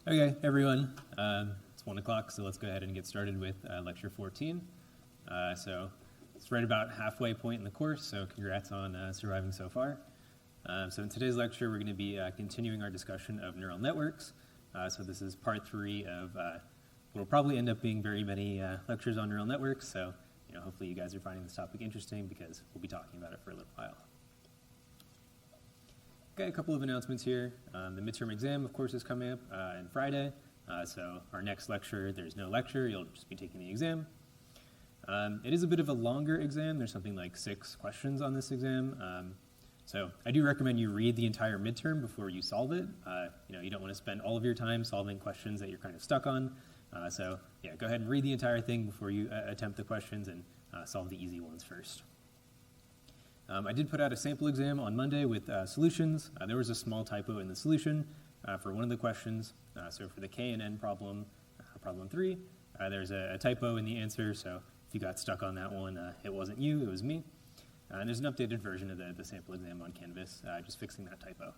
Okay, everyone, it's 1 o'clock, so let's go ahead and get started with lecture 14. So it's right about halfway point in the course, so congrats on surviving so far. So in today's lecture, we're going to be continuing our discussion of neural networks. So this is part 3 of what will probably end up being very many lectures on neural networks, so hopefully you guys are finding this topic interesting because we'll be talking about it for a little while. Okay, a couple of announcements here. The midterm exam, of course, is coming up on Friday. So our next lecture, there's no lecture. You'll just be taking the exam. It is a bit of a longer exam. There's something like 6 questions on this exam. So I do recommend you read the entire midterm before you solve it. You don't want to spend all of your time solving questions that you're kind of stuck on. So yeah, go ahead and read the entire thing before you attempt the questions and solve the easy ones first. I did put out a sample exam on Monday with solutions. There was a small typo in the solution for one of the questions. So for the K and N problem, problem 3, there's a typo in the answer. So if you got stuck on that one, it wasn't you, it was me. And there's an updated version of the sample exam on Canvas, just fixing that typo.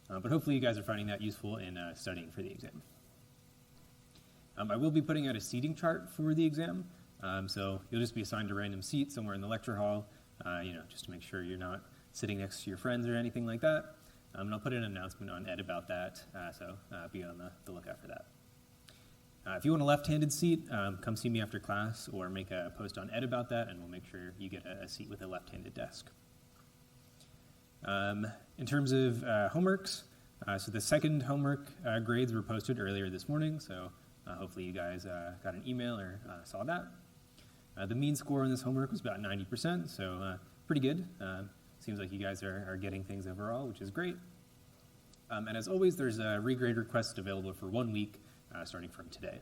But hopefully you guys are finding that useful in studying for the exam. I will be putting out a seating chart for the exam. So you'll just be assigned a random seat somewhere in the lecture hall. Just to make sure you're not sitting next to your friends or anything like that. And I'll put an announcement on Ed about that, so be on the lookout for that. If you want a left-handed seat, come see me after class or make a post on Ed about that, and we'll make sure you get a seat with a left-handed desk. In terms of homeworks, so the second homework grades were posted earlier this morning, so hopefully you guys got an email or saw that. The mean score on this homework was about 90%, so pretty good. Seems like you guys are getting things overall, which is great. And as always, there's a regrade request available for 1 week starting from today.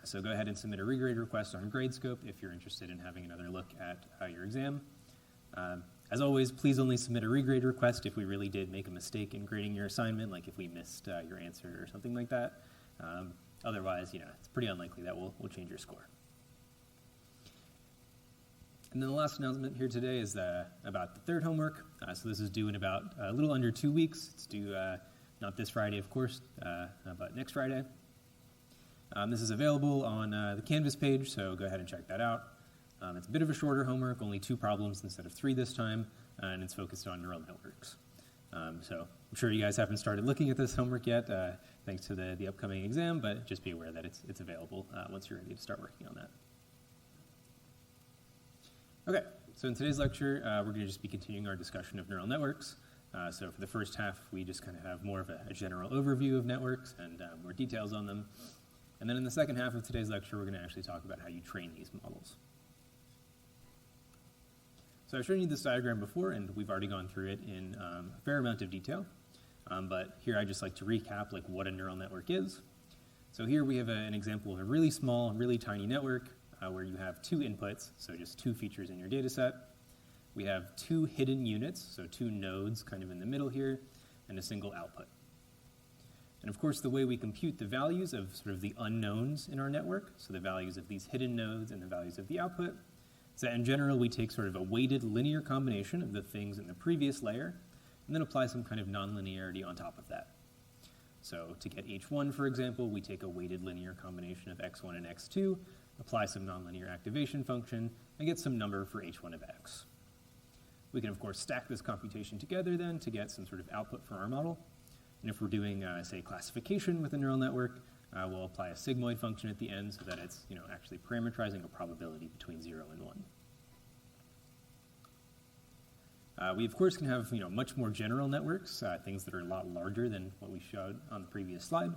So go ahead and submit a regrade request on Gradescope if you're interested in having another look at your exam. As always, please only submit a regrade request if we really did make a mistake in grading your assignment, like if we missed your answer or something like that. Otherwise, it's pretty unlikely that we'll change your score. And then the last announcement here today is about the third homework. So this is due in about a little under 2 weeks. It's due not this Friday, of course, but next Friday. This is available on the Canvas page, so go ahead and check that out. It's a bit of a shorter homework, only 2 problems instead of 3 this time, and it's focused on neural networks. So I'm sure you guys haven't started looking at this homework yet, thanks to the upcoming exam, but just be aware that it's available once you're ready to start working on that. Okay, so in today's lecture, we're going to just be continuing our discussion of neural networks. So for the first half, we just kind of have more of a general overview of networks and more details on them. And then in the second half of today's lecture, we're going to actually talk about how you train these models. So I've shown you this diagram before, and we've already gone through it in a fair amount of detail. But here I'd just like to recap what a neural network is. So here we have an example of a really small, really tiny network where you have 2 inputs, so just 2 features in your data set. We have 2 hidden units, so 2 nodes kind of in the middle here, and a single output. And of course, the way we compute the values of sort of the unknowns in our network, so the values of these hidden nodes and the values of the output, is that in general, we take sort of a weighted linear combination of the things in the previous layer, and then apply some kind of nonlinearity on top of that. So to get h1, for example, we take a weighted linear combination of x1 and x2, apply some nonlinear activation function, and get some number for h1 of x. We can, of course, stack this computation together then to get some sort of output for our model. And if we're doing, say, classification with a neural network, we'll apply a sigmoid function at the end so that it's actually parameterizing a probability between 0 and 1. We, of course, can have much more general networks, things that are a lot larger than what we showed on the previous slide.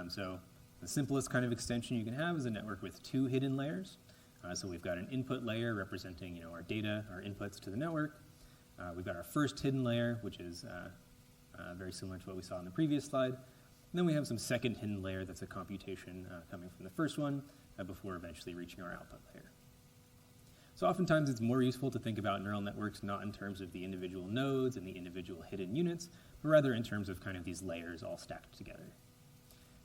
So the simplest kind of extension you can have is a network with 2 hidden layers. So we've got an input layer representing our data, our inputs to the network. We've got our first hidden layer, which is very similar to what we saw in the previous slide. And then we have some second hidden layer that's a computation coming from the first one before eventually reaching our output layer. So oftentimes it's more useful to think about neural networks not in terms of the individual nodes and the individual hidden units, but rather in terms of kind of these layers all stacked together.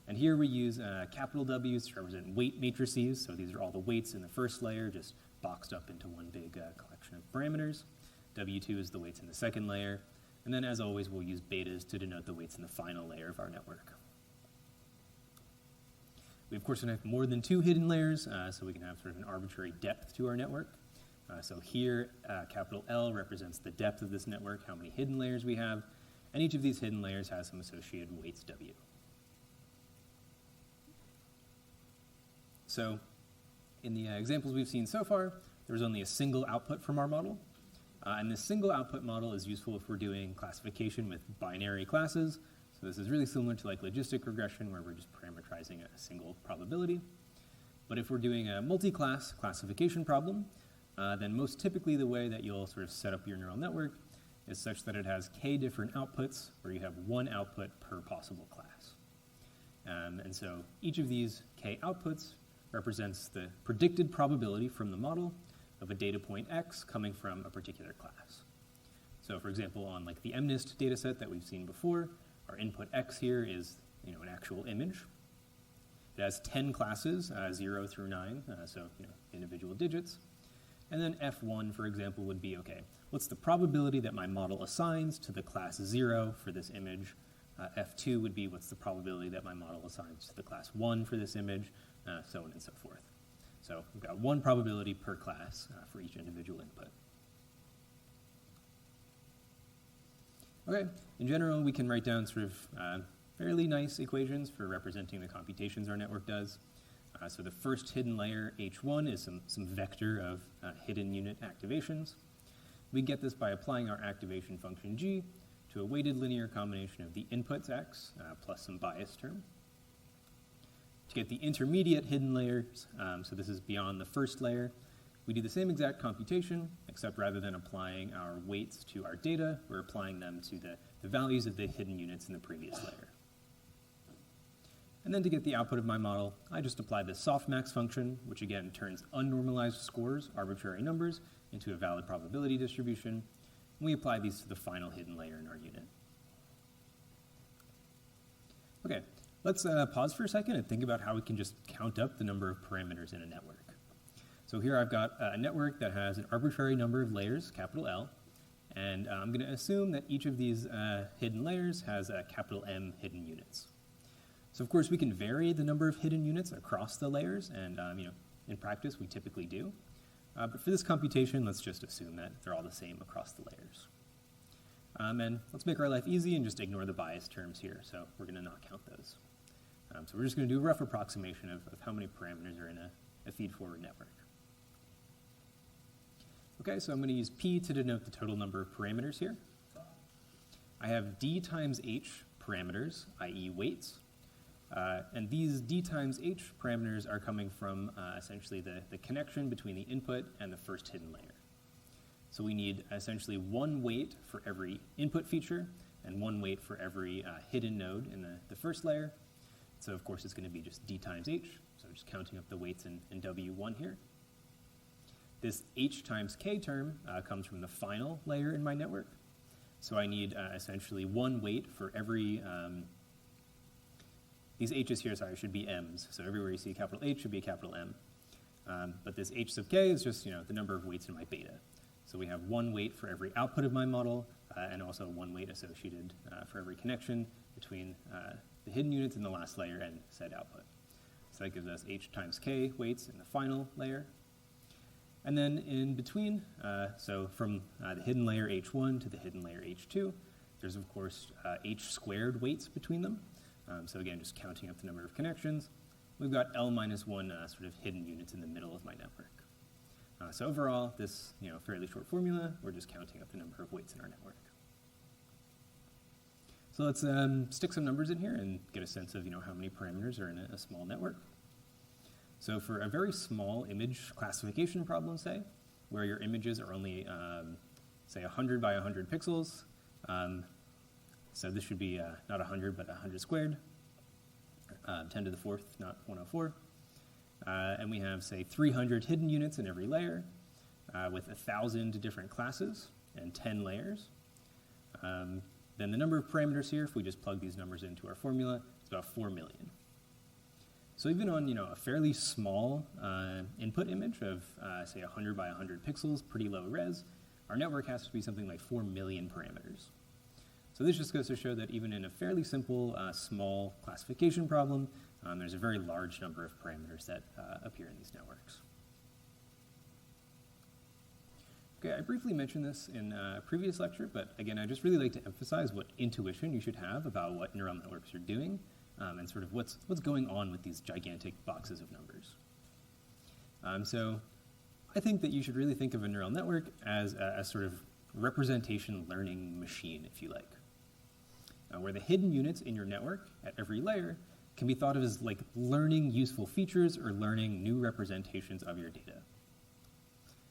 And here we use capital W's to represent weight matrices. So these are all the weights in the first layer, just boxed up into one big collection of parameters. W2 is the weights in the second layer. And then, as always, we'll use betas to denote the weights in the final layer of our network. We, of course, can have more than 2 hidden layers, so we can have sort of an arbitrary depth to our network. So here, capital L represents the depth of this network, how many hidden layers we have, and each of these hidden layers has some associated weights W. So in the examples we've seen so far, there was only a single output from our model. And this single output model is useful if we're doing classification with binary classes. So this is really similar to like logistic regression, where we're just parameterizing a single probability. But if we're doing a multi-class classification problem, then most typically the way that you'll sort of set up your neural network is such that it has k different outputs, where you have one output per possible class. And so each of these k outputs represents the predicted probability from the model of a data point x coming from a particular class. So for example, on like the MNIST data set that we've seen before, our input x here is an actual image. It has 10 classes, 0 through 9, so individual digits. And then F1, for example, would be, okay, what's the probability that my model assigns to the class 0 for this image? F2 would be, what's the probability that my model assigns to the class 1 for this image, so on and so forth. So we've got one probability per class for each individual input. Okay, in general, we can write down sort of fairly nice equations for representing the computations our network does. So the first hidden layer, H1, is some vector of hidden unit activations. We get this by applying our activation function G to a weighted linear combination of the inputs X plus some bias term. To get the intermediate hidden layers, so this is beyond the first layer, we do the same exact computation, except rather than applying our weights to our data, we're applying them to the values of the hidden units in the previous layer. And then to get the output of my model, I just apply the softmax function, which again turns unnormalized scores, arbitrary numbers, into a valid probability distribution. And we apply these to the final hidden layer in our unit. Okay, let's pause for a second and think about how we can just count up the number of parameters in a network. So here I've got a network that has an arbitrary number of layers, capital L, and I'm going to assume that each of these hidden layers has a capital M hidden units. So of course we can vary the number of hidden units across the layers, and in practice we typically do. But for this computation, let's just assume that they're all the same across the layers. And let's make our life easy and just ignore the bias terms here, so we're going to not count those. So we're just going to do a rough approximation of how many parameters are in a feed-forward network. Okay, so I'm going to use P to denote the total number of parameters here. I have D times H parameters, i.e. weights. And these D times H parameters are coming from essentially the connection between the input and the first hidden layer. So we need essentially one weight for every input feature and one weight for every hidden node in the first layer. So of course it's going to be just D times H, so just counting up the weights in W1 here. This H times K term comes from the final layer in my network. So I need essentially one weight for every these H's here, sorry, should be M's. So everywhere you see a capital H should be a capital M. But this H sub K is just the number of weights in my beta. So we have one weight for every output of my model, and also one weight associated for every connection between the hidden units in the last layer and said output. So that gives us H times K weights in the final layer. And then in between, so from the hidden layer H1 to the hidden layer H2, there's of course H squared weights between them. So again, just counting up the number of connections, we've got L minus one sort of hidden units in the middle of my network. So overall, this fairly short formula, we're just counting up the number of weights in our network. So let's stick some numbers in here and get a sense of how many parameters are in a small network. So for a very small image classification problem, say, where your images are only, say, 100 by 100 pixels, so this should be not 100, but 100 squared, 10 to the fourth, not 104. And we have, say, 300 hidden units in every layer with 1,000 different classes and 10 layers. Then the number of parameters here, if we just plug these numbers into our formula, it's about 4 million. So even on a fairly small input image of, say, 100 by 100 pixels, pretty low res, our network has to be something like 4 million parameters. So this just goes to show that even in a fairly simple, small classification problem, There's a very large number of parameters that appear in these networks. Okay, I briefly mentioned this in a previous lecture, but again, I just really like to emphasize what intuition you should have about what neural networks are doing, and sort of what's going on with these gigantic boxes of numbers. So I think that you should really think of a neural network as a sort of representation learning machine, if you like, where the hidden units in your network at every layer can be thought of as like learning useful features or learning new representations of your data.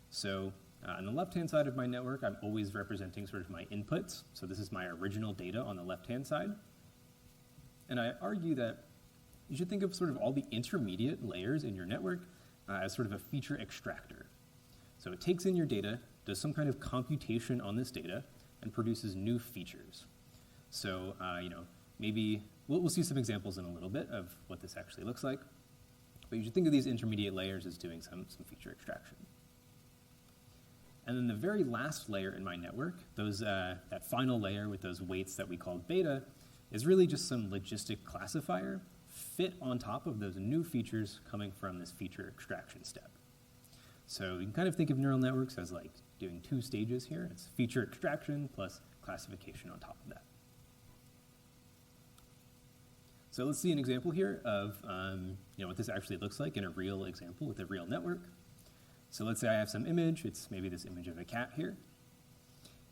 So on the left-hand side of my network, I'm always representing sort of my inputs. So this is my original data on the left-hand side. And I argue that you should think of sort of all the intermediate layers in your network as sort of a feature extractor. So it takes in your data, does some kind of computation on this data, and produces new features. So, maybe we'll see some examples in a little bit of what this actually looks like. But you should think of these intermediate layers as doing some feature extraction. And then the very last layer in my network, that final layer with those weights that we called beta, is really just some logistic classifier fit on top of those new features coming from this feature extraction step. So you can kind of think of neural networks as like doing two stages here. It's feature extraction plus classification on top of that. So let's see an example here of what this actually looks like in a real example with a real network. So let's say I have some image. It's maybe this image of a cat here.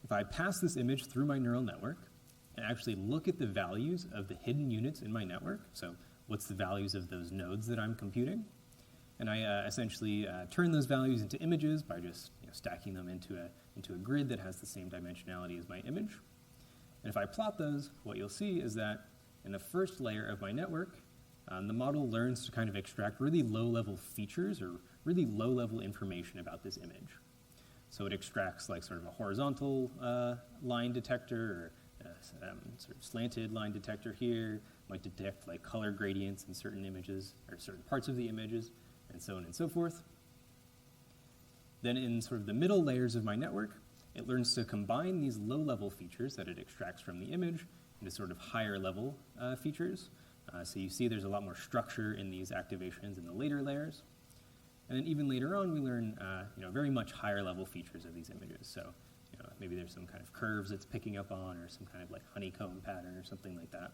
If I pass this image through my neural network and actually look at the values of the hidden units in my network, so what's the values of those nodes that I'm computing, and I essentially turn those values into images by just stacking them into a grid that has the same dimensionality as my image. And if I plot those, what you'll see is that in the first layer of my network, the model learns to kind of extract really low-level features or really low-level information about this image. So it extracts like sort of a horizontal line detector or sort of slanted line detector here, might detect like color gradients in certain images or certain parts of the images, and so on and so forth. Then in sort of the middle layers of my network, it learns to combine these low-level features that it extracts from the image into sort of higher-level features. So you see there's a lot more structure in these activations in the later layers. And then even later on, we learn very much higher-level features of these images. So maybe there's some kind of curves it's picking up on or some kind of like honeycomb pattern or something like that.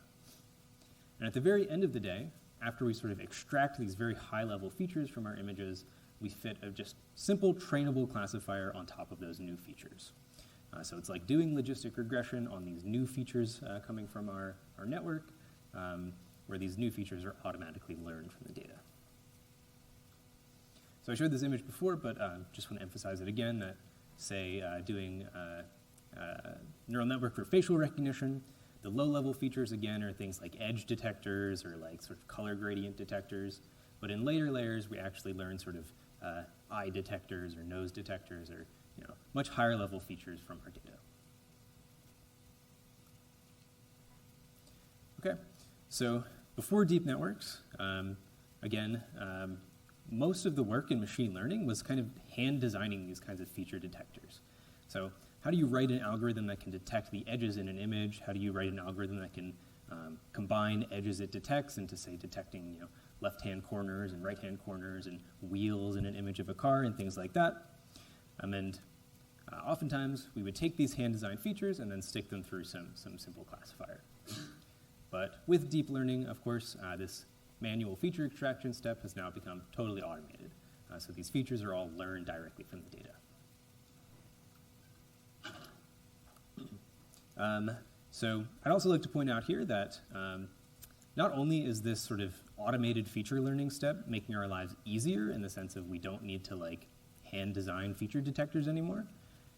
And at the very end of the day, after we sort of extract these very high-level features from our images, we fit a just simple trainable classifier on top of those new features. So it's like doing logistic regression on these new features coming from our network, where these new features are automatically learned from the data. So I showed this image before, but just want to emphasize it again that, say, doing neural network for facial recognition, the low-level features, again, are things like edge detectors or like sort of color gradient detectors. But in later layers, we actually learn sort of eye detectors or nose detectors or much higher-level features from our data. Okay, so before deep networks, most of the work in machine learning was kind of hand designing these kinds of feature detectors. So how do you write an algorithm that can detect the edges in an image? How do you write an algorithm that can combine edges it detects into, say, detecting left-hand corners and right-hand corners and wheels in an image of a car and things like that? Oftentimes, we would take these hand-designed features and then stick them through some simple classifier. But with deep learning, of course, this manual feature extraction step has now become totally automated. So these features are all learned directly from the data. So I'd also like to point out here that not only is this sort of automated feature learning step making our lives easier in the sense of we don't need to like hand design feature detectors anymore,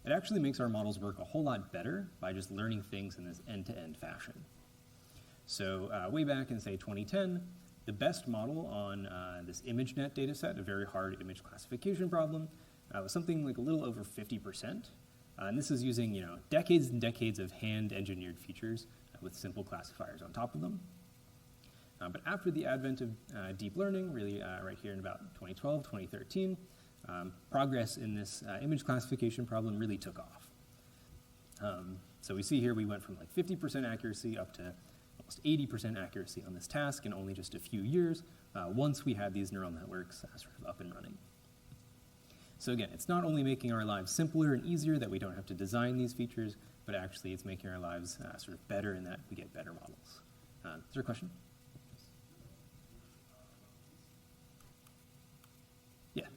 it actually makes our models work a whole lot better by just learning things in this end-to-end fashion. So way back in, say, 2010, the best model on this ImageNet data set, a very hard image classification problem, was something like a little over 50%. And this is using decades and decades of hand-engineered features with simple classifiers on top of them. But after the advent of deep learning, really right here in about 2012, 2013, progress in this image classification problem really took off. So we see here we went from like 50% accuracy up to almost 80% accuracy on this task in only just a few years once we had these neural networks sort of up and running. So again, it's not only making our lives simpler and easier that we don't have to design these features, but actually it's making our lives sort of better in that we get better models. Is there a question? Yeah.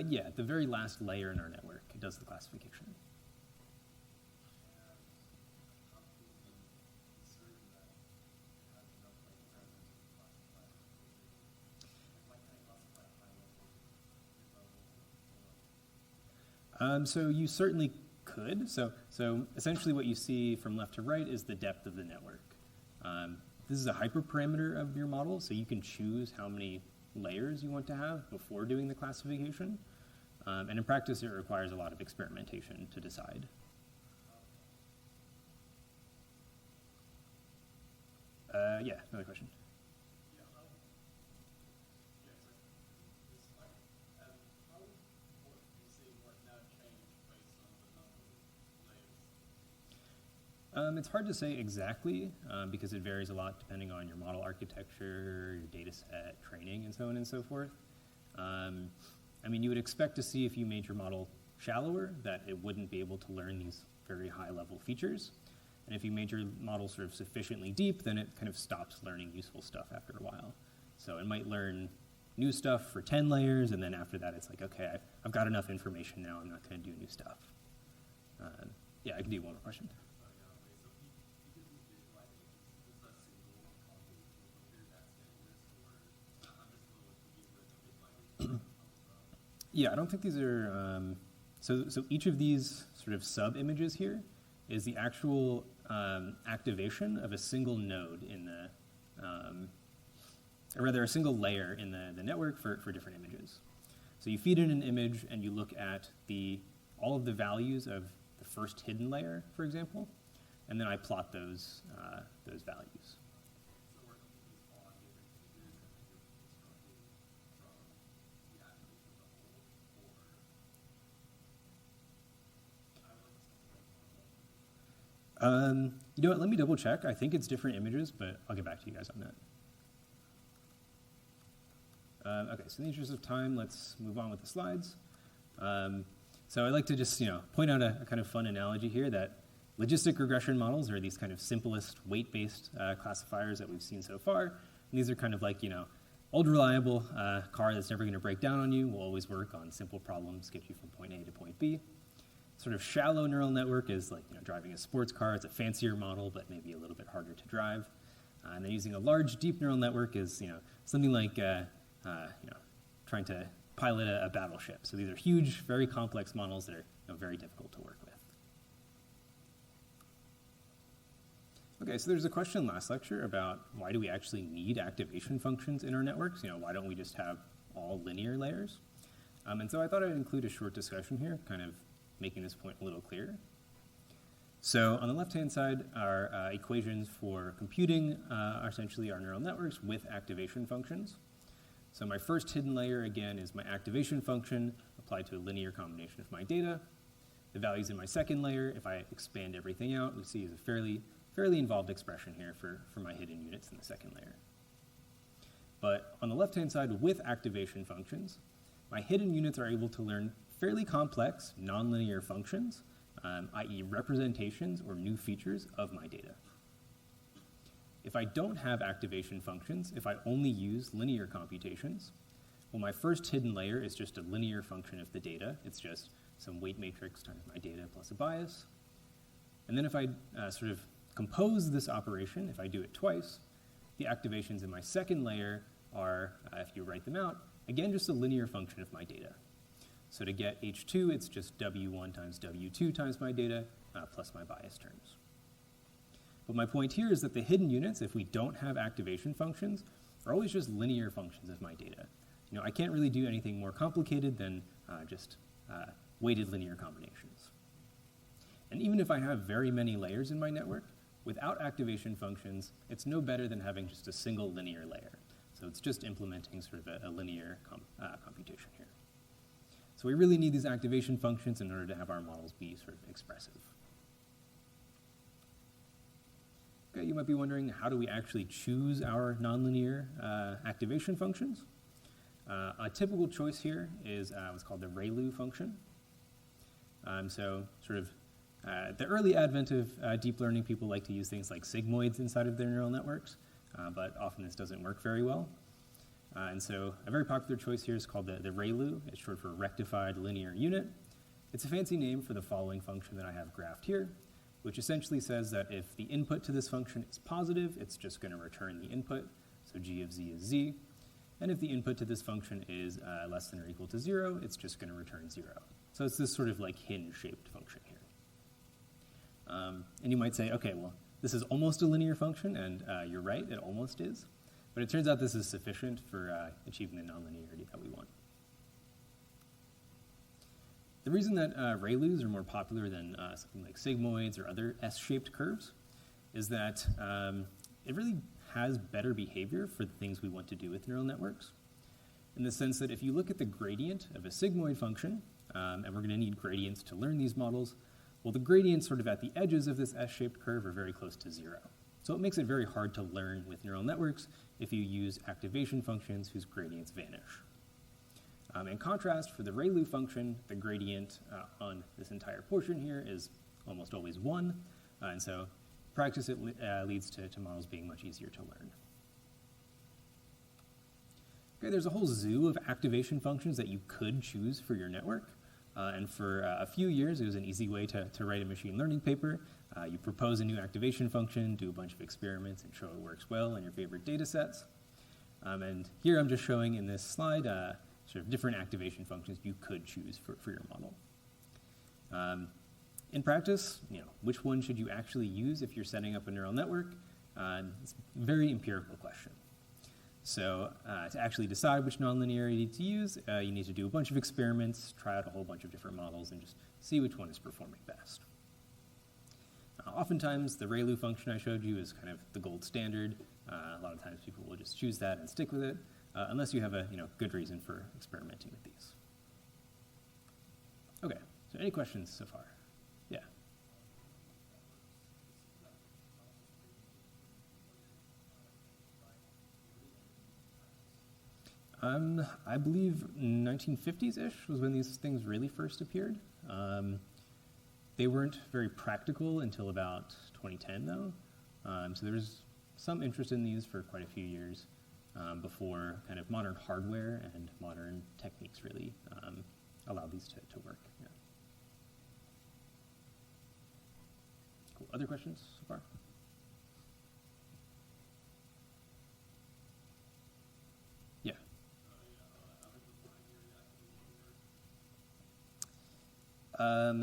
Yeah, the very last layer in our network, it does the classification. So you certainly could. So essentially what you see from left to right is the depth of the network. This is a hyperparameter of your model, so you can choose how many layers you want to have before doing the classification. And in practice, it requires a lot of experimentation to decide. Yeah, another question. It's hard to say exactly because it varies a lot depending on your model architecture, your data set, training, and so on and so forth. I mean, you would expect to see if you made your model shallower that it wouldn't be able to learn these very high-level features. And if you made your model sort of sufficiently deep, then it kind of stops learning useful stuff after a while. So it might learn new stuff for 10 layers, and then after that it's like, okay, I've got enough information now, I'm not going to do new stuff. Yeah, I can do one more question. Yeah, I don't think these are, so each of these sort of sub-images here is the actual activation of a single node in the, or rather a single layer in the network for different images. So you feed in an image and you look at all of the values of the first hidden layer, for example, and then I plot those values. You know what, let me double check. I think it's different images, but I'll get back to you guys on that. Okay, so in the interest of time, let's move on with the slides. So I'd like to just point out a kind of fun analogy here that logistic regression models are these kind of simplest weight-based classifiers that we've seen so far. And these are kind of like, old reliable car that's never going to break down on you, will always work on simple problems, get you from point A to point B. Sort of shallow neural network is like driving a sports car. It's a fancier model, but maybe a little bit harder to drive. And then using a large, deep neural network is something like trying to pilot a battleship. So these are huge, very complex models that are very difficult to work with. Okay, so there's a question last lecture about why do we actually need activation functions in our networks? Why don't we just have all linear layers? And so I thought I'd include a short discussion here, kind of making this point a little clearer. So on the left-hand side, our equations for computing are essentially our neural networks with activation functions. So my first hidden layer, again, is my activation function applied to a linear combination of my data. The values in my second layer, if I expand everything out, we see is a fairly involved expression here for my hidden units in the second layer. But on the left-hand side, with activation functions, my hidden units are able to learn fairly complex nonlinear functions, i.e. representations or new features of my data. If I don't have activation functions, if I only use linear computations, well, my first hidden layer is just a linear function of the data. It's just some weight matrix times my data plus a bias. And then if I sort of compose this operation, if I do it twice, the activations in my second layer are, if you write them out, again, just a linear function of my data. So to get H2, it's just W1 times W2 times my data plus my bias terms. But my point here is that the hidden units, if we don't have activation functions, are always just linear functions of my data. I can't really do anything more complicated than just weighted linear combinations. And even if I have very many layers in my network, without activation functions, it's no better than having just a single linear layer. So it's just implementing sort of a linear computation here. So we really need these activation functions in order to have our models be sort of expressive. you might be wondering, how do we actually choose our nonlinear activation functions? A typical choice here is what's called the ReLU function. So sort of at the early advent of deep learning, people like to use things like sigmoids inside of their neural networks, but often this doesn't work very well. And so a very popular choice here is called the ReLU. It's short for rectified linear unit. It's a fancy name for the following function that I have graphed here, which essentially says that if the input to this function is positive, it's just going to return the input, so g of z is z. And if the input to this function is less than or equal to 0, it's just going to return 0. So it's this sort of like hinge-shaped function here. And you might say, okay, well, this is almost a linear function, and you're right, it almost is. But it turns out this is sufficient for achieving the nonlinearity that we want. The reason that ReLUs are more popular than something like sigmoids or other S-shaped curves is that it really has better behavior for the things we want to do with neural networks, in the sense that if you look at the gradient of a sigmoid function, and we're going to need gradients to learn these models, well, the gradients sort of at the edges of this S-shaped curve are very close to 0. So it makes it very hard to learn with neural networks if you use activation functions whose gradients vanish. In contrast, for the ReLU function, the gradient on this entire portion here is almost always 1, and so in practice it leads to models being much easier to learn. Okay, there's a whole zoo of activation functions that you could choose for your network, and for a few years it was an easy way to write a machine learning paper. You propose a new activation function, do a bunch of experiments, and show it works well in your favorite data sets. And here I'm just showing in this slide sort of different activation functions you could choose for your model. In practice, which one should you actually use if you're setting up a neural network? It's a very empirical question. So to actually decide which nonlinearity to use, you need to do a bunch of experiments, try out a whole bunch of different models, and just see which one is performing best. Oftentimes, the ReLU function I showed you is kind of the gold standard. A lot of times people will just choose that and stick with it, unless you have a good reason for experimenting with these. Okay, so any questions so far? Yeah. I believe 1950s-ish was when these things really first appeared. They weren't very practical until about 2010, though. So there was some interest in these for quite a few years before kind of modern hardware and modern techniques really allowed these to work. Yeah. Cool. Other questions so far? Yeah.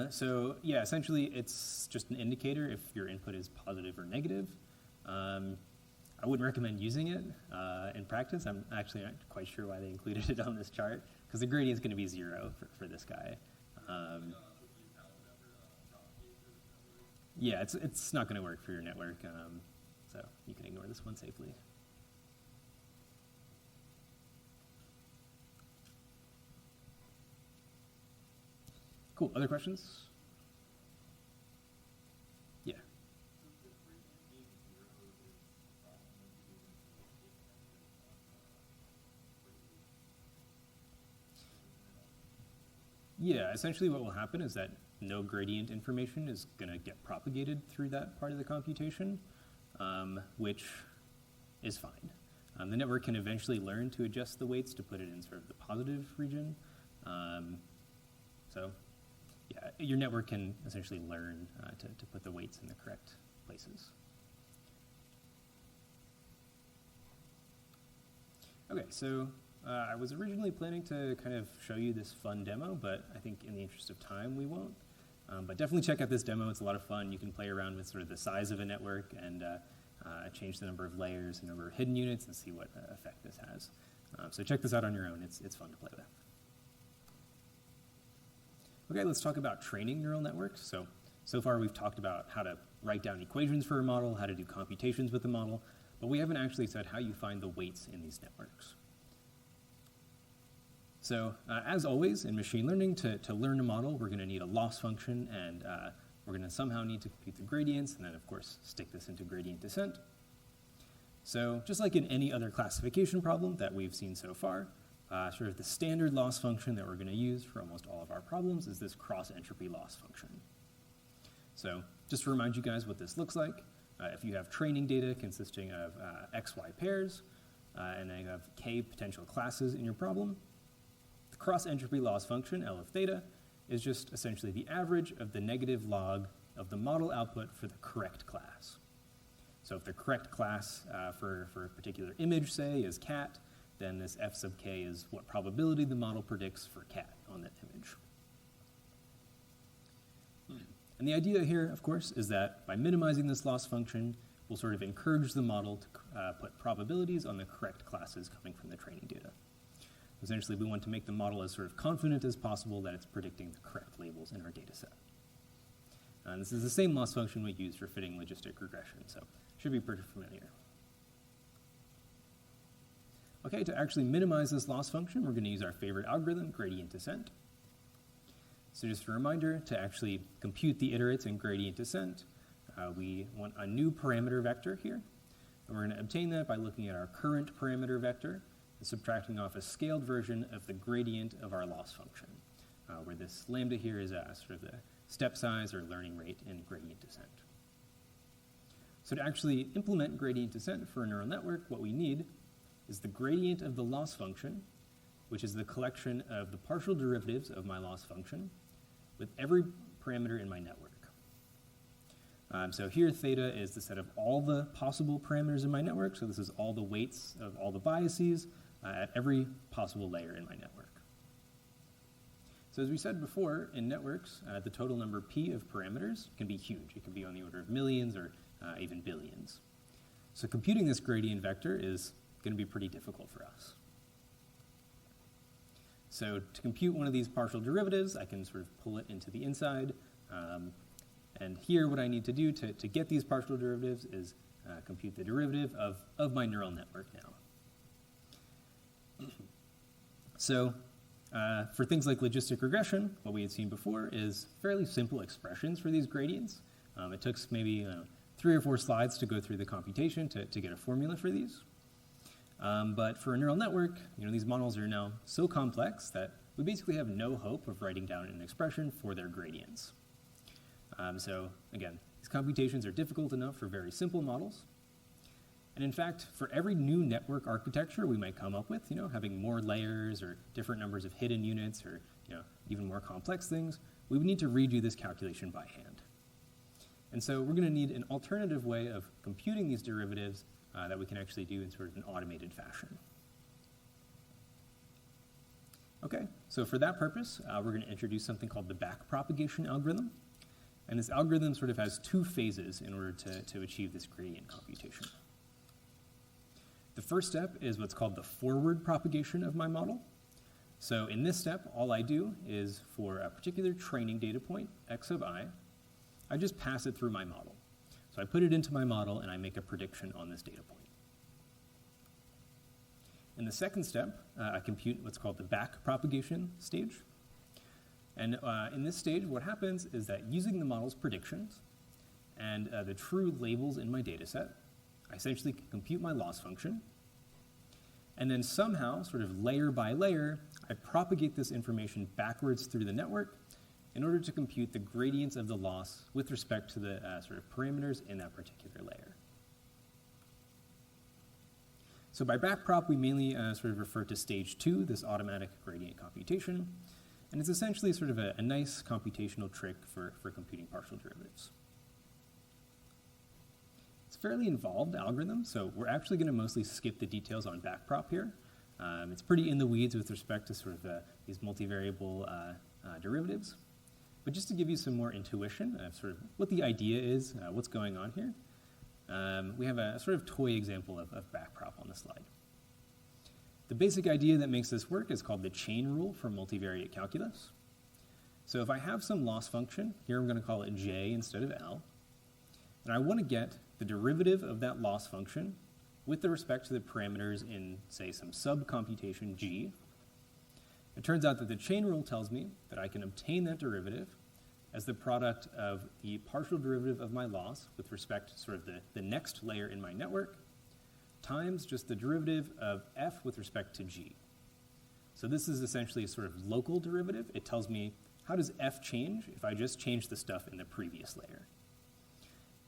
So yeah, essentially it's just an indicator if your input is positive or negative. I wouldn't recommend using it in practice. I'm actually not quite sure why they included it on this chart, because the gradient is going to be 0 for this guy. Yeah, it's not going to work for your network, so you can ignore this one safely. Cool. Other questions? Yeah. Yeah, essentially what will happen is that no gradient information is going to get propagated through that part of the computation, which is fine. The network can eventually learn to adjust the weights to put it in sort of the positive region. So yeah, your network can essentially learn to put the weights in the correct places. Okay, so I was originally planning to kind of show you this fun demo, but I think in the interest of time, we won't. But definitely check out this demo. It's a lot of fun. You can play around with sort of the size of a network and change the number of layers, the number of hidden units, and see what effect this has. So check this out on your own. It's fun to play with. Okay, let's talk about training neural networks. So far we've talked about how to write down equations for a model, how to do computations with the model, but we haven't actually said how you find the weights in these networks. So as always in machine learning, to learn a model, we're going to need a loss function and We're going to somehow need to compute the gradients, and then, of course, stick this into gradient descent. So just like in any other classification problem that we've seen so far, sort of the standard loss function that we're going to use for almost all of our problems is this cross-entropy loss function. So just to remind you guys what this looks like, if you have training data consisting of XY pairs, and then you have K potential classes in your problem, the cross-entropy loss function, L of theta, is just essentially the average of the negative log of the model output for the correct class. So if the correct class for a particular image, say, is cat, then this f sub k is what probability the model predicts for cat on that image. And the idea here, of course, is that by minimizing this loss function, we'll sort of encourage the model to put probabilities on the correct classes coming from the training data. Essentially, we want to make the model as sort of confident as possible that it's predicting the correct labels in our data set. And this is the same loss function we use for fitting logistic regression, so should be pretty familiar. Okay, to actually minimize this loss function, we're going to use our favorite algorithm, gradient descent. So just a reminder, to actually compute the iterates in gradient descent, we want a new parameter vector here. And we're going to obtain that by looking at our current parameter vector and subtracting off a scaled version of the gradient of our loss function, where this lambda here is sort of the step size or learning rate in gradient descent. So to actually implement gradient descent for a neural network, what we need is the gradient of the loss function, which is the collection of the partial derivatives of my loss function with every parameter in my network. So here theta is the set of all the possible parameters in my network, so this is all the weights of all the biases at every possible layer in my network. So as we said before, in networks, the total number p of parameters can be huge. It can be on the order of millions or even billions. So computing this gradient vector is going to be pretty difficult for us. So to compute one of these partial derivatives, I can sort of pull it into the inside. And here what I need to do to get these partial derivatives is compute the derivative of my neural network now. So for things like logistic regression, what we had seen before is fairly simple expressions for these gradients. It took maybe 3 or 4 slides to go through the computation to get a formula for these. But for a neural network, these models are now so complex that we basically have no hope of writing down an expression for their gradients. So again, these computations are difficult enough for very simple models. And in fact, for every new network architecture we might come up with, having more layers or different numbers of hidden units or even more complex things, we would need to redo this calculation by hand. And so we're going to need an alternative way of computing these derivatives that we can actually do in sort of an automated fashion. Okay, so for that purpose, we're going to introduce something called the backpropagation algorithm. And this algorithm sort of has 2 phases in order to achieve this gradient computation. The first step is what's called the forward propagation of my model. So in this step, all I do is for a particular training data point, x sub I just pass it through my model. So I put it into my model and I make a prediction on this data point. In the second step, I compute what's called the backpropagation stage. And in this stage, what happens is that using the model's predictions and the true labels in my data set, I essentially compute my loss function. And then somehow, sort of layer by layer, I propagate this information backwards through the network in order to compute the gradients of the loss with respect to the sort of parameters in that particular layer. So by backprop, we mainly sort of refer to stage 2, this automatic gradient computation. And it's essentially sort of a nice computational trick for computing partial derivatives. It's a fairly involved algorithm, so we're actually going to mostly skip the details on backprop here. It's pretty in the weeds with respect to sort of these multivariable derivatives. But just to give you some more intuition of sort of what the idea is, what's going on here, we have a sort of toy example of backprop on the slide. The basic idea that makes this work is called the chain rule for multivariate calculus. So if I have some loss function, here I'm going to call it j instead of l, and I want to get the derivative of that loss function with respect to the parameters in, say, some sub-computation g. It turns out that the chain rule tells me that I can obtain that derivative as the product of the partial derivative of my loss with respect to sort of the next layer in my network times just the derivative of f with respect to g. So this is essentially a sort of local derivative. It tells me how does f change if I just change the stuff in the previous layer.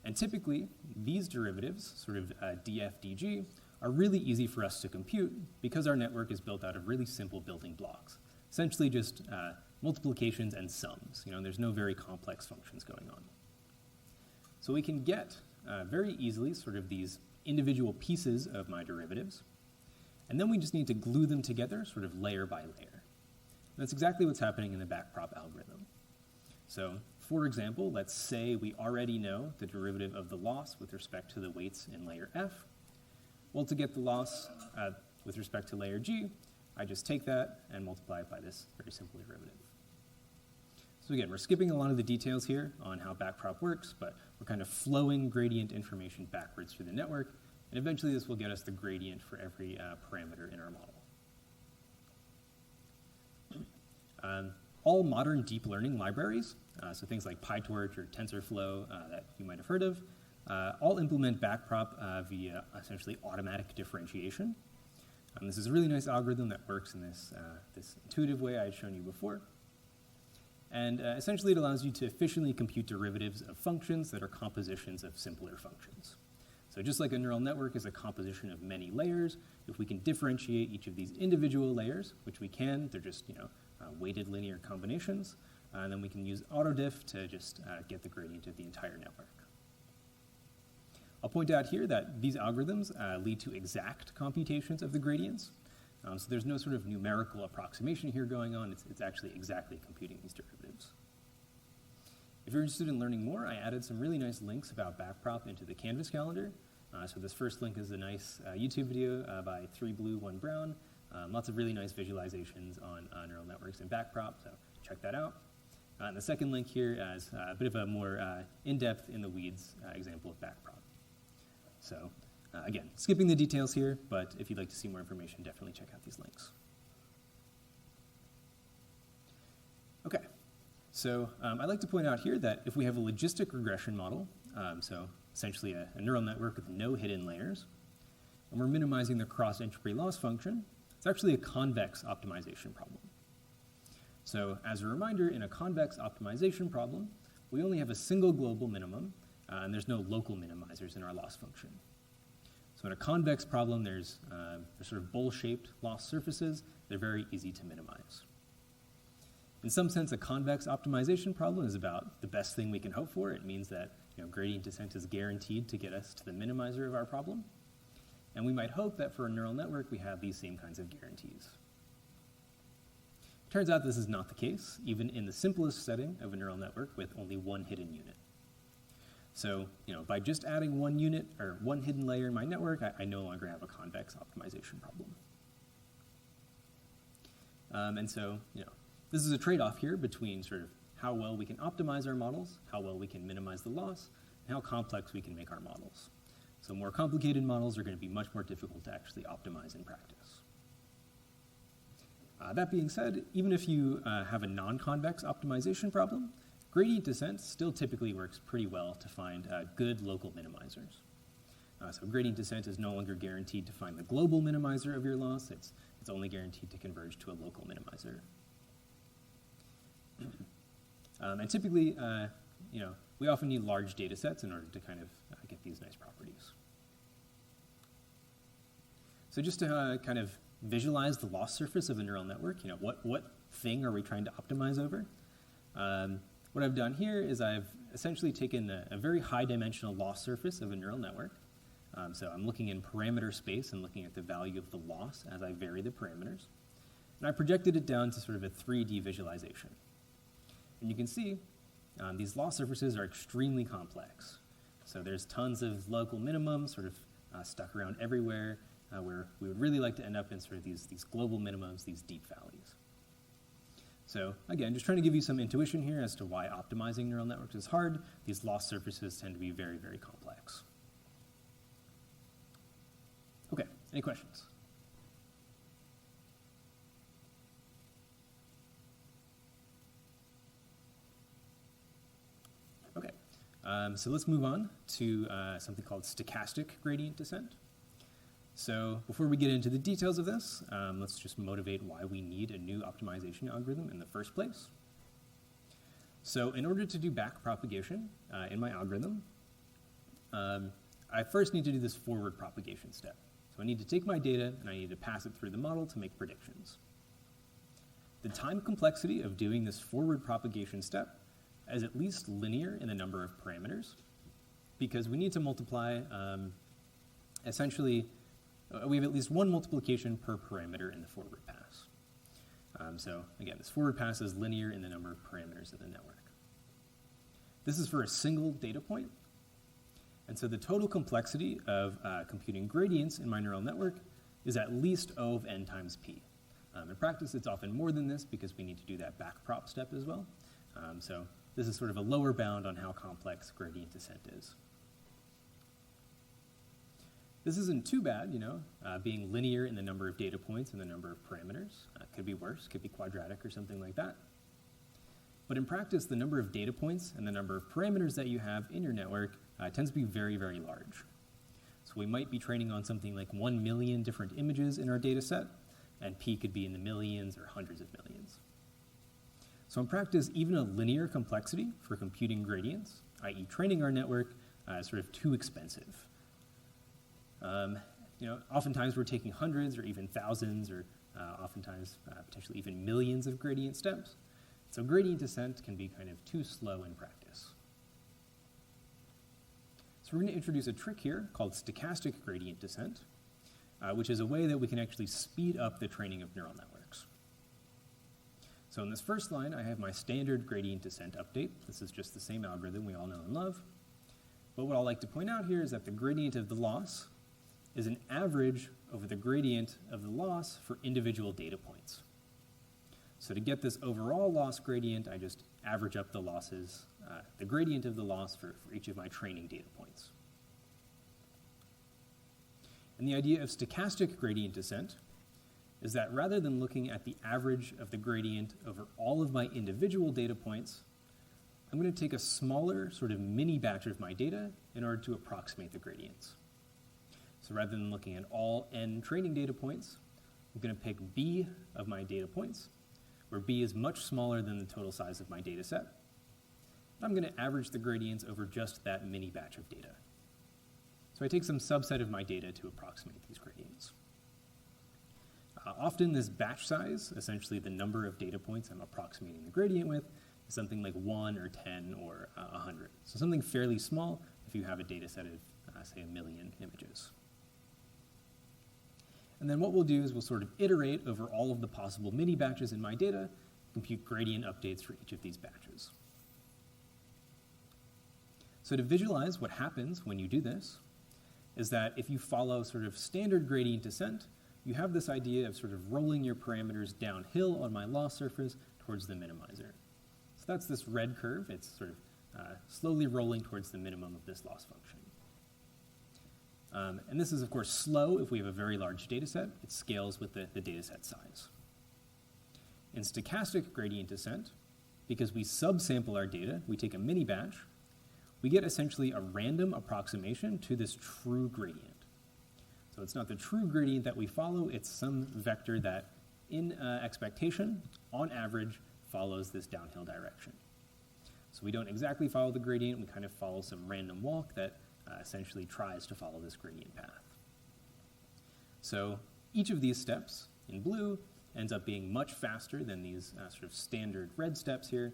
And typically, these derivatives, sort of df dg, are really easy for us to compute because our network is built out of really simple building blocks, essentially just multiplications and sums. There's no very complex functions going on. So we can get very easily sort of these individual pieces of my derivatives, and then we just need to glue them together sort of layer by layer. And that's exactly what's happening in the backprop algorithm. So, for example, let's say we already know the derivative of the loss with respect to the weights in layer F. Well, to get the loss with respect to layer G, I just take that and multiply it by this very simple derivative. So again, we're skipping a lot of the details here on how backprop works, but we're kind of flowing gradient information backwards through the network, and eventually this will get us the gradient for every parameter in our model. All modern deep learning libraries, so things like PyTorch or TensorFlow that you might have heard of, all implement backprop via essentially automatic differentiation. This is a really nice algorithm that works in this intuitive way I had shown you before. And essentially it allows you to efficiently compute derivatives of functions that are compositions of simpler functions. So just like a neural network is a composition of many layers, if we can differentiate each of these individual layers, which we can, they're just weighted linear combinations, and then we can use autodiff to just get the gradient of the entire network. I'll point out here that these algorithms lead to exact computations of the gradients. So there's no sort of numerical approximation here going on. It's actually exactly computing these derivatives. If you're interested in learning more, I added some really nice links about backprop into the Canvas calendar. So this first link is a nice YouTube video by 3 Blue, 1 Brown. Lots of really nice visualizations on neural networks and backprop, so check that out. And the second link here is a bit of a more in-depth, in-the-weeds example of backprop. So again, skipping the details here, but if you'd like to see more information, definitely check out these links. Okay, so I'd like to point out here that if we have a logistic regression model, so essentially a neural network with no hidden layers, and we're minimizing the cross-entropy loss function, it's actually a convex optimization problem. So as a reminder, in a convex optimization problem, we only have a single global minimum, and there's no local minimizers in our loss function. So in a convex problem, there's sort of bowl-shaped loss surfaces. They're very easy to minimize. In some sense, a convex optimization problem is about the best thing we can hope for. It means that gradient descent is guaranteed to get us to the minimizer of our problem. And we might hope that for a neural network, we have these same kinds of guarantees. Turns out this is not the case, even in the simplest setting of a neural network with only one hidden unit. So, by just adding one unit or one hidden layer in my network, I no longer have a convex optimization problem. And so, this is a trade-off here between sort of how well we can optimize our models, how well we can minimize the loss, and how complex we can make our models. So more complicated models are going to be much more difficult to actually optimize in practice. That being said, even if you have a non-convex optimization problem, gradient descent still typically works pretty well to find good local minimizers. So gradient descent is no longer guaranteed to find the global minimizer of your loss. It's only guaranteed to converge to a local minimizer. And typically, we often need large data sets in order to kind of get these nice properties. So just to kind of visualize the loss surface of a neural network, what thing are we trying to optimize over? What I've done here is I've essentially taken a very high-dimensional loss surface of a neural network. So I'm looking in parameter space and looking at the value of the loss as I vary the parameters. And I projected it down to sort of a 3D visualization. And you can see these loss surfaces are extremely complex. So there's tons of local minimums sort of stuck around everywhere, where we would really like to end up in sort of these global minimums, these deep valleys. So again, just trying to give you some intuition here as to why optimizing neural networks is hard. These loss surfaces tend to be very, very complex. Okay, any questions? So let's move on to something called stochastic gradient descent. So before we get into the details of this, let's just motivate why we need a new optimization algorithm in the first place. So in order to do backpropagation in my algorithm, I first need to do this forward propagation step. So I need to take my data and I need to pass it through the model to make predictions. The time complexity of doing this forward propagation step is at least linear in the number of parameters, because we need to multiply, essentially, we have at least one multiplication per parameter in the forward pass. So again, this forward pass is linear in the number of parameters in the network. This is for a single data point. And so the total complexity of computing gradients in my neural network is at least O of n times p. In practice, it's often more than this because we need to do that backprop step as well. So this is sort of a lower bound on how complex gradient descent is. This isn't too bad, being linear in the number of data points and the number of parameters. Could be worse, could be quadratic or something like that. But in practice, the number of data points and the number of parameters that you have in your network tends to be very, very large. So we might be training on something like 1 million different images in our data set, and p could be in the millions or hundreds of millions. So in practice, even a linear complexity for computing gradients, i.e. training our network, is sort of too expensive. Oftentimes we're taking hundreds or even thousands or oftentimes potentially even millions of gradient steps. So gradient descent can be kind of too slow in practice. So we're going to introduce a trick here called stochastic gradient descent, which is a way that we can actually speed up the training of neural networks. So in this first line, I have my standard gradient descent update. This is just the same algorithm we all know and love. But what I'll like to point out here is that the gradient of the loss is an average over the gradient of the loss for individual data points. So to get this overall loss gradient, I just average up the losses, the gradient of the loss for each of my training data points. And the idea of stochastic gradient descent is that rather than looking at the average of the gradient over all of my individual data points, I'm going to take a smaller sort of mini batch of my data in order to approximate the gradients. So rather than looking at all n training data points, I'm going to pick b of my data points, where b is much smaller than the total size of my data set. I'm going to average the gradients over just that mini batch of data. So I take some subset of my data to approximate these gradients. Often this batch size, essentially the number of data points I'm approximating the gradient with, is something like 1 or 10 or 100. So something fairly small if you have a data set of, say, 1 million images. And then what we'll do is we'll sort of iterate over all of the possible mini batches in my data, compute gradient updates for each of these batches. So to visualize what happens when you do this is that if you follow sort of standard gradient descent, you have this idea of sort of rolling your parameters downhill on my loss surface towards the minimizer. So that's this red curve. It's sort of slowly rolling towards the minimum of this loss function. And this is, of course, slow if we have a very large data set. It scales with the data set size. In stochastic gradient descent, because we subsample our data, we take a mini batch, we get essentially a random approximation to this true gradient. So it's not the true gradient that we follow, it's some vector that, in expectation, on average, follows this downhill direction. So we don't exactly follow the gradient, we kind of follow some random walk that essentially tries to follow this gradient path. So each of these steps in blue ends up being much faster than these sort of standard red steps here,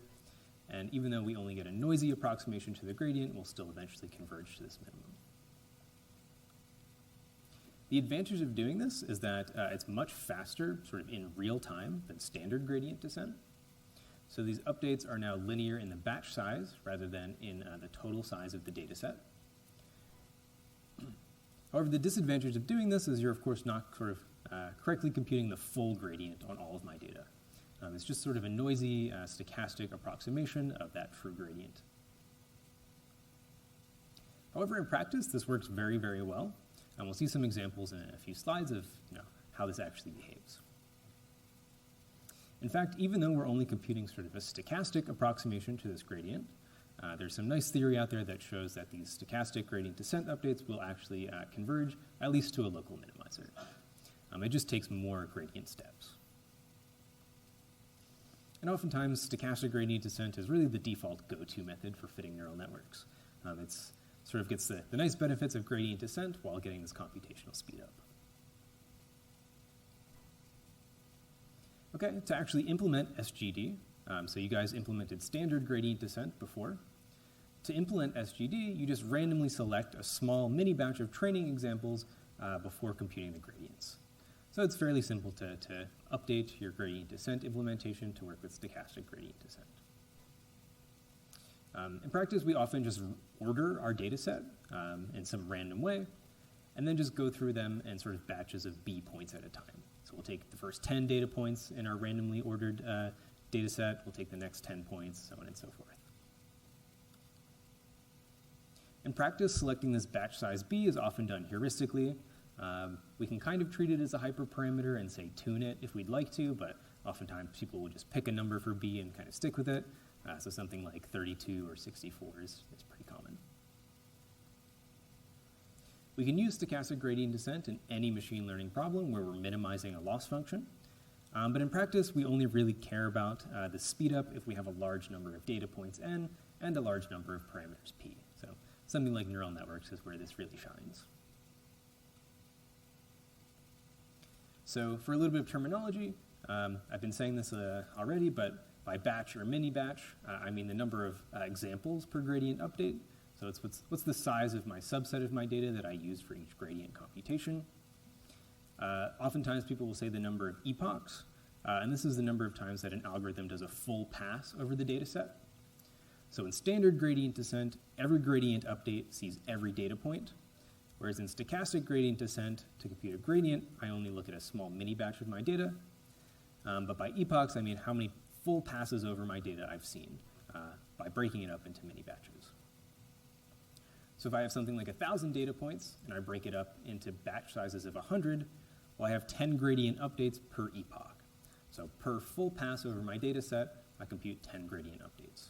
and even though we only get a noisy approximation to the gradient, we'll still eventually converge to this minimum. The advantage of doing this is that it's much faster, sort of in real time, than standard gradient descent. So these updates are now linear in the batch size rather than in the total size of the data set. However, the disadvantage of doing this is you're, of course, not sort of correctly computing the full gradient on all of my data. It's just sort of a noisy, stochastic approximation of that true gradient. However, in practice, this works very, very well. And we'll see some examples in a few slides of how this actually behaves. In fact, even though we're only computing sort of a stochastic approximation to this gradient, There's some nice theory out there that shows that these stochastic gradient descent updates will actually converge, at least to a local minimizer. It just takes more gradient steps. And oftentimes, stochastic gradient descent is really the default go-to method for fitting neural networks. It sort of gets the nice benefits of gradient descent while getting this computational speed up. Okay, to actually implement SGD, so you guys implemented standard gradient descent before. To implement SGD, you just randomly select a small mini batch of training examples before computing the gradients. So it's fairly simple to update your gradient descent implementation to work with stochastic gradient descent. In practice, we often just order our data set in some random way, and then just go through them in sort of batches of B points at a time. So we'll take the first 10 data points in our randomly ordered data set, we'll take the next 10 points, so on and so forth. In practice, selecting this batch size B is often done heuristically. We can kind of treat it as a hyperparameter and say tune it if we'd like to, but oftentimes people will just pick a number for B and kind of stick with it. So something like 32 or 64 is pretty common. We can use stochastic gradient descent in any machine learning problem where we're minimizing a loss function. But in practice, we only really care about the speed up if we have a large number of data points N and a large number of parameters P. So something like neural networks is where this really shines. So for a little bit of terminology, I've been saying this already, but by batch or mini batch, I mean the number of examples per gradient update. So it's what's the size of my subset of my data that I use for each gradient computation. Oftentimes people will say the number of epochs, and this is the number of times that an algorithm does a full pass over the data set. So in standard gradient descent, every gradient update sees every data point, whereas in stochastic gradient descent, to compute a gradient, I only look at a small mini batch of my data. But by epochs, I mean how many full passes over my data I've seen by breaking it up into mini batches. So if I have something like 1,000 data points and I break it up into batch sizes of 100, well, I have 10 gradient updates per epoch. So per full pass over my data set, I compute 10 gradient updates.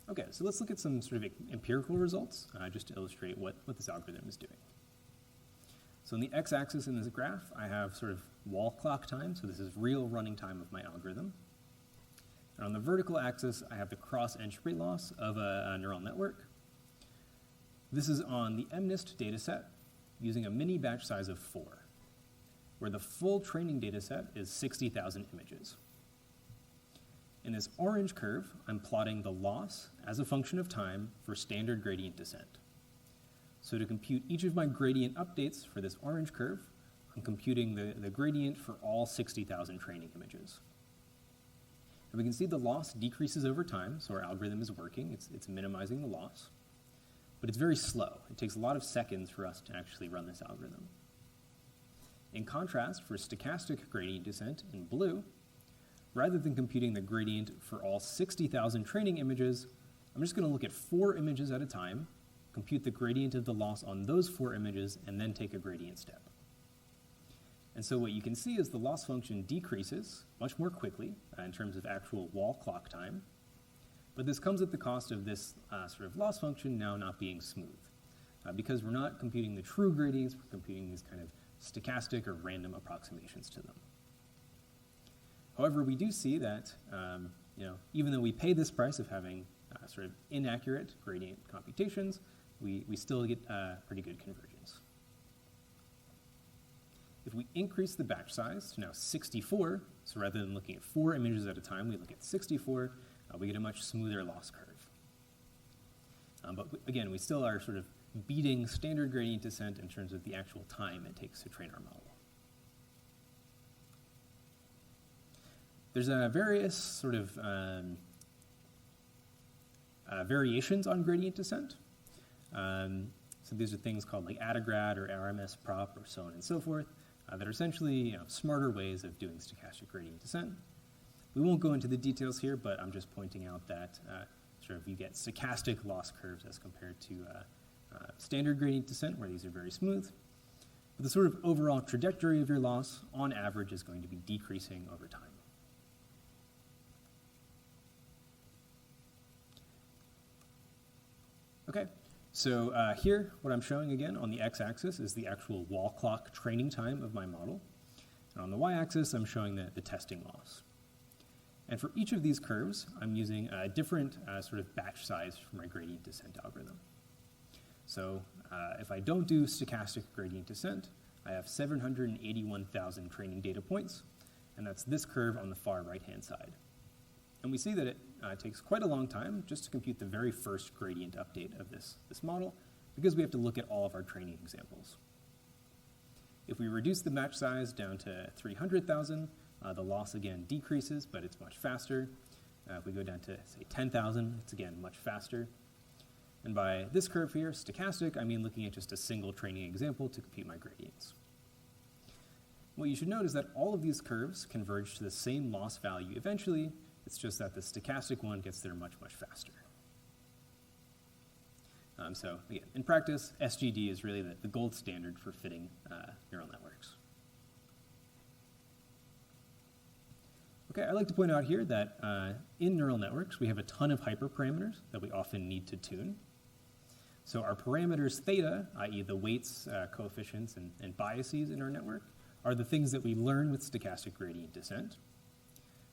Okay, so let's look at some sort of empirical results just to illustrate what this algorithm is doing. So on the x-axis in this graph, I have sort of wall clock time, so this is real running time of my algorithm. And on the vertical axis, I have the cross-entropy loss of a neural network. This is on the MNIST dataset using a mini batch size of 4, where the full training dataset is 60,000 images. In this orange curve, I'm plotting the loss as a function of time for standard gradient descent. So to compute each of my gradient updates for this orange curve, I'm computing the gradient for all 60,000 training images. And we can see the loss decreases over time, so our algorithm is working. It's minimizing the loss. But it's very slow. It takes a lot of seconds for us to actually run this algorithm. In contrast, for stochastic gradient descent in blue, rather than computing the gradient for all 60,000 training images, I'm just going to look at 4 images at a time, compute the gradient of the loss on those 4 images, and then take a gradient step. And so what you can see is the loss function decreases much more quickly in terms of actual wall clock time, but this comes at the cost of this sort of loss function now not being smooth. Because we're not computing the true gradients, we're computing these kind of stochastic or random approximations to them. However, we do see that even though we pay this price of having sort of inaccurate gradient computations, we still get pretty good convergence. If we increase the batch size to now 64, so rather than looking at 4 images at a time, we look at 64, we get a much smoother loss curve. But again, we still are sort of beating standard gradient descent in terms of the actual time it takes to train our model. There's various sort of variations on gradient descent. So these are things called like AdaGrad or RMS prop or so on and so forth that are essentially smarter ways of doing stochastic gradient descent. We won't go into the details here, but I'm just pointing out that sort of you get stochastic loss curves as compared to standard gradient descent, where these are very smooth. But the sort of overall trajectory of your loss, on average, is going to be decreasing over time. Okay, so here, what I'm showing again on the x-axis is the actual wall clock training time of my model. And on the y-axis, I'm showing the testing loss. And for each of these curves, I'm using a different sort of batch size for my gradient descent algorithm. So if I don't do stochastic gradient descent, I have 781,000 training data points, and that's this curve on the far right-hand side. And we see that it takes quite a long time just to compute the very first gradient update of this model, because we have to look at all of our training examples. If we reduce the batch size down to 300,000, the loss again decreases, but it's much faster. If we go down to, say, 10,000, it's again much faster. And by this curve here, stochastic, I mean looking at just a single training example to compute my gradients. What you should note is that all of these curves converge to the same loss value eventually. It's just that the stochastic one gets there much, much faster. So again, in practice, SGD is really the gold standard for fitting neural networks. Okay, I'd like to point out here that in neural networks, we have a ton of hyperparameters that we often need to tune. So our parameters theta, i.e. the weights, coefficients, and biases in our network, are the things that we learn with stochastic gradient descent.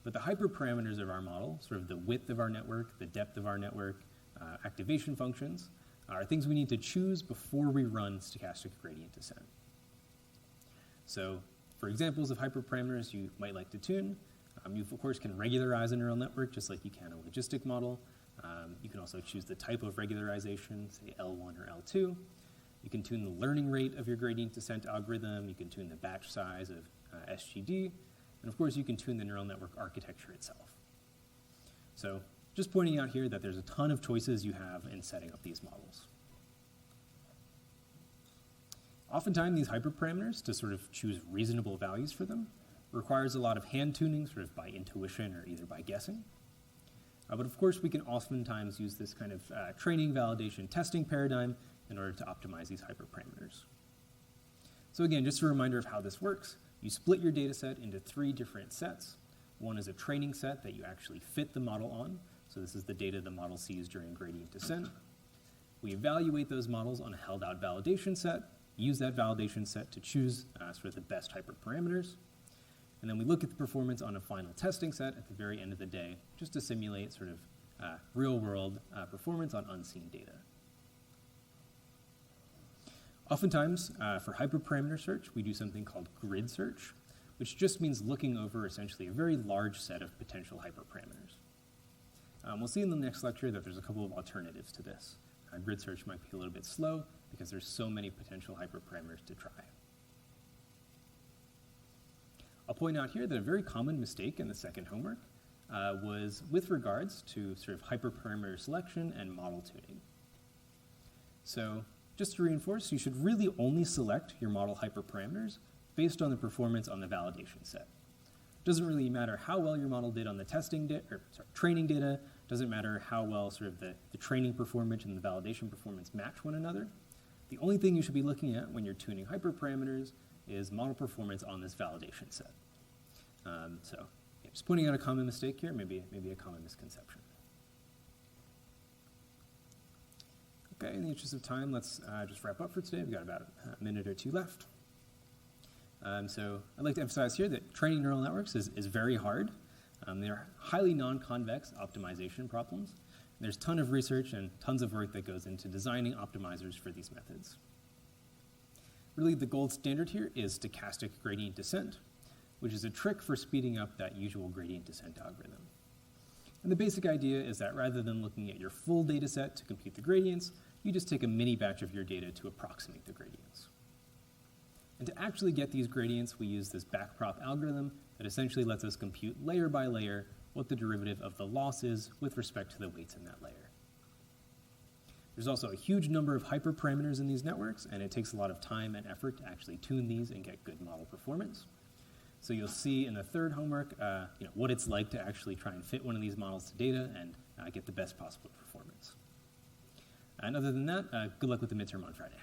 But the hyperparameters of our model, sort of the width of our network, the depth of our network, activation functions, are things we need to choose before we run stochastic gradient descent. So for examples of hyperparameters you might like to tune, you of course can regularize a neural network just like you can a logistic model. You can also choose the type of regularization, say L1 or L2. You can tune the learning rate of your gradient descent algorithm. You can tune the batch size of SGD. And of course, you can tune the neural network architecture itself. So just pointing out here that there's a ton of choices you have in setting up these models. Oftentimes, these hyperparameters, to sort of choose reasonable values for them, requires a lot of hand tuning, sort of by intuition or either by guessing. But of course, we can oftentimes use this kind of training, validation, testing paradigm in order to optimize these hyperparameters. So again, just a reminder of how this works. You split your data set into 3 different sets. One is a training set that you actually fit the model on. So this is the data the model sees during gradient descent. We evaluate those models on a held-out validation set, use that validation set to choose sort of the best hyperparameters. And then we look at the performance on a final testing set at the very end of the day, just to simulate sort of real-world performance on unseen data. Oftentimes, for hyperparameter search, we do something called grid search, which just means looking over essentially a very large set of potential hyperparameters. We'll see in the next lecture that there's a couple of alternatives to this. Grid search might be a little bit slow because there's so many potential hyperparameters to try. I'll point out here that a very common mistake in the second homework was with regards to sort of hyperparameter selection and model tuning. So just to reinforce, you should really only select your model hyperparameters based on the performance on the validation set. It doesn't really matter how well your model did on the training data. It doesn't matter how well sort of the training performance and the validation performance match one another. The only thing you should be looking at when you're tuning hyperparameters is model performance on this validation set. So yeah, just pointing out a common mistake here, maybe a common misconception. Okay, in the interest of time, let's just wrap up for today. We've got about a minute or 2 left. So I'd like to emphasize here that training neural networks is very hard. They're highly non-convex optimization problems. There's a ton of research and tons of work that goes into designing optimizers for these methods. Really, the gold standard here is stochastic gradient descent, which is a trick for speeding up that usual gradient descent algorithm. And the basic idea is that rather than looking at your full data set to compute the gradients, you just take a mini batch of your data to approximate the gradients. And to actually get these gradients, we use this backprop algorithm that essentially lets us compute layer by layer what the derivative of the loss is with respect to the weights in that layer. There's also a huge number of hyperparameters in these networks, and it takes a lot of time and effort to actually tune these and get good model performance. So you'll see in the third homework what it's like to actually try and fit one of these models to data and get the best possible performance. And other than that, good luck with the midterm on Friday.